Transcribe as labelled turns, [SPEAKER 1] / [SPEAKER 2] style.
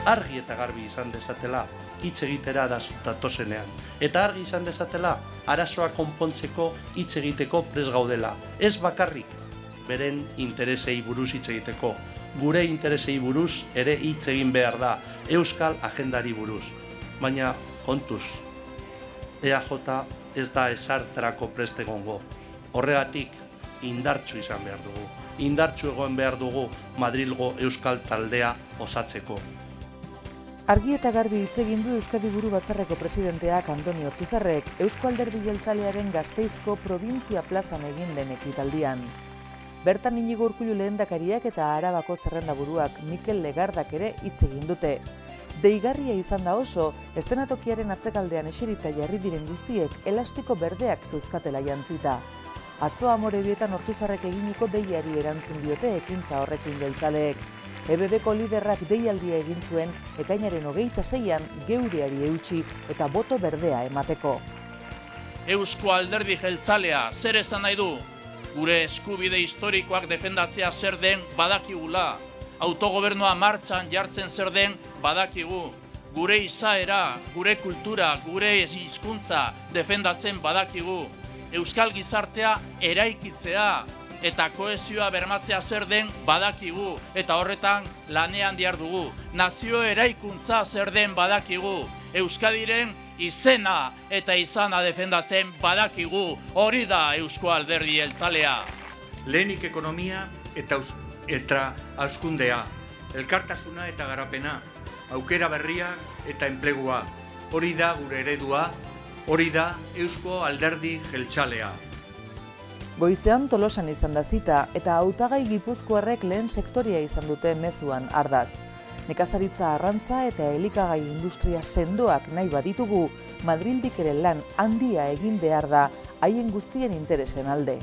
[SPEAKER 1] argi eta garbi izan dezatela hitz egitera datozenean. Eta argi izan dezatela arazoa konpontzeko hitz egiteko prest gaudela. Ez bakarrik beren interesei buruz hitz egiteko. Gure interesei buruz ere hitz egin behar da, euskal agendari buruz. Baina kontuz, EAJ ez da ezarterako prest egongo. Horregatik indartsu izan behar dugu. Indartsu egon behar dugu Madrilgo euskal taldea osatzeko.
[SPEAKER 2] Argi eta garbi hitz egin du Euskadi Buru Batzarreko presidenteak Andoni Ortuzarrek Eusko Alderdi Jeltzalearen Gasteizko probintzia plazan egin den ekitaldian. Bertan Inigo Urkullu lehendakariak eta Arabako zerrendaburuak Mikel Legardak ere hitz egin dute. Deigarria izan da oso, eszenatokiaren atzekaldean eserita jarri diren guztiek elastiko berdeak zeuzkatela jantzita. Atzo Amorebietan Ortuzarrek eginiko deiari erantzun diote ekintza horrekin jeltzaleek. EBBko liderrak deialdia egin zuen ekainaren 26an geureari eutsi eta boto berdea emateko.
[SPEAKER 3] Eusko Alderdi Jeltzalea zer esan nahi du? Gure eskubide historikoak defendatzea zer den badakigula. Autogobernua martxan jartzen zer den badakigu. Gure izaera, gure kultura, gure hizkuntza defendatzen badakigu. Euskal gizartea eraikitzea eta kohesioa bermatzea zer den badakigu, eta horretan lanean dihardugu. Nazio eraikuntza zer den badakigu. Euskadiren izena eta izana defendatzen badakigu. Hori da Eusko Alderdi Jeltzalea.
[SPEAKER 4] Lehenik ekonomia eta hazkundea, elkartasuna eta garapena, aukera berria eta enplegua. Hori da gure eredua, hori da Eusko Alderdi Jeltzalea.
[SPEAKER 2] Goizean Tolosan izan da zita eta hautagai gipuzkoarrek lehen sektoria izan dute mezuan ardatz. Nekazaritza arrantza eta elikagai industria sendoak nahi baditugu, Madrildik ere lan handia egin behar da haien guztien interesen alde.